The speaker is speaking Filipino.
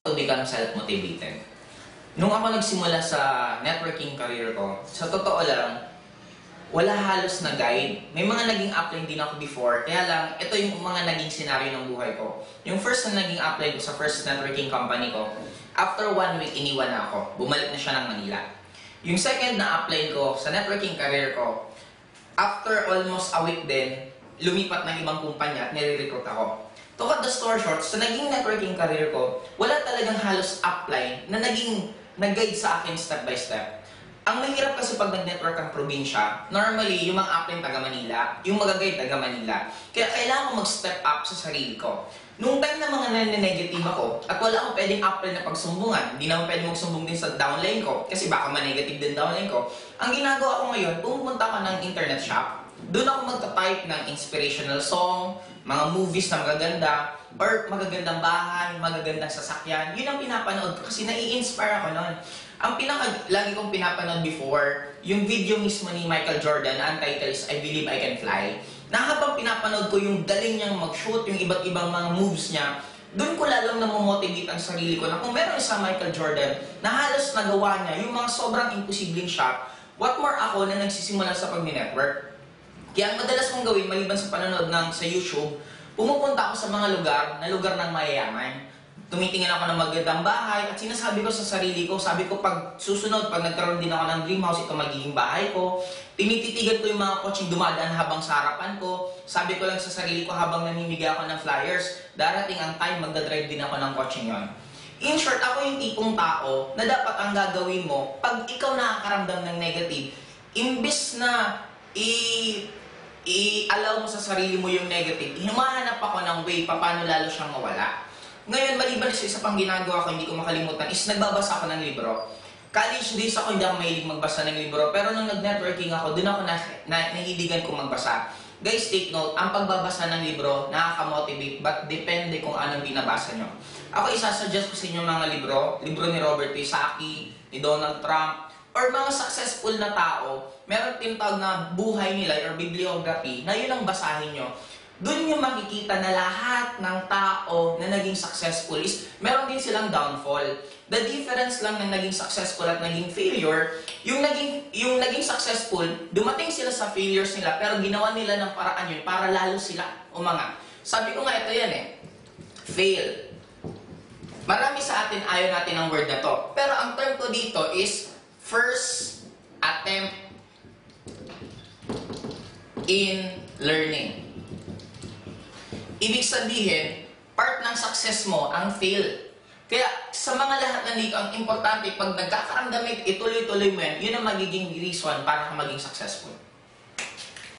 To become self-motivated. Nung ako nagsimula sa networking career ko, sa totoo lang, wala halos na guide. May mga naging upline din ako before, kaya lang, ito yung mga naging scenario ng buhay ko. Yung first na naging upline ko sa first networking company ko, after 1 week, iniwan na ako. Bumalik na siya ng Manila. Yung second na upline ko sa networking career ko, after almost a week din, lumipat ng ibang kumpanya at nire-recruit ako. To cut the story short, sa naging networking career ko, wala talagang halos upline na nag-guide sa akin step by step. Ang mahirap kasi pag nag-network ang probinsya, normally, yung mga upline taga Manila, yung mag-guide taga Manila. Kaya kailangan ko mag-step up sa sarili ko. Nung time na mga nane-negative ako, at wala akong pwedeng upline na pagsumbungan, hindi naman pwedeng magsumbong din sa downline ko, kasi baka ma-negative din downline ko. Ang ginagawa ko ngayon, pumunta ako ng internet shop, doon ako magta-type ng inspirational song, mga movies na magaganda, or magagandang bahay, magagandang sasakyan. Yun ang pinapanood ko kasi nai-inspire ako noon. Ang lagi kong pinapanood before, yung video mismo ni Michael Jordan na ang title is I Believe I Can Fly, na habang pinapanood ko yung galing niyang mag-shoot, yung iba't ibang mga moves niya, doon ko lalong namomotivate ang sarili ko na kung meron isang Michael Jordan na halos nagawa niya yung mga sobrang imposibleng shot, what more ako na nagsisimula sa pag-network. Kaya ang madalas kong gawin, maliban sa panonood sa YouTube, pumupunta ako sa mga lugar ng mayayaman. Tumitingin ako ng magandang bahay at sinasabi ko sa sarili ko, sabi ko pag susunod, pag nagkaroon din ako ng dream house, ito magiging bahay ko. Tinititigan ko yung mga kotseng dumadaan habang sa harapan ko. Sabi ko lang sa sarili ko habang namimigay ako ng flyers, darating ang time, magdadrive din ako ng kotseng yon. In short, ako yung tipong tao na dapat ang gagawin mo, pag ikaw nakakaramdam ng negative, imbis na i-allow mo sa sarili mo yung negative, humahanap ako ng way paano lalo siyang mawala. Ngayon, maliban sa isa pang ginagawa ko, hindi ko makalimutan, is nagbabasa ako ng libro. College days ako, hindi ako mahilig magbasa ng libro, pero nung nag-networking ako, dun ako nahiligan kong magbasa. Guys, take note, ang pagbabasa ng libro, nakaka-motivate, but depende kung anong binabasa nyo. Ako, isasuggest ko sa inyo mga libro ni Robert Kiyosaki, ni Donald Trump, or mga successful na tao, meron tinatawag na buhay nila or bibliography, na yun ang basahin nyo. Doon nyo makikita na lahat ng tao na naging successful is meron din silang downfall. The difference lang ng naging successful at naging failure, yung naging successful, dumating sila sa failures nila, pero ginawa nila ng paraan yun para lalo sila umangat. Sabi ko nga, ito yan fail. Marami sa atin ayaw natin ng word na to. Pero ang term ko dito is first attempt in learning. Ibig sabihin, part ng success mo ang fail. Kaya sa mga lahat nandito, ang importante, pag nagkakaramdam ituloy-tuloy mo yan, yun ang magiging reason para ka maging successful.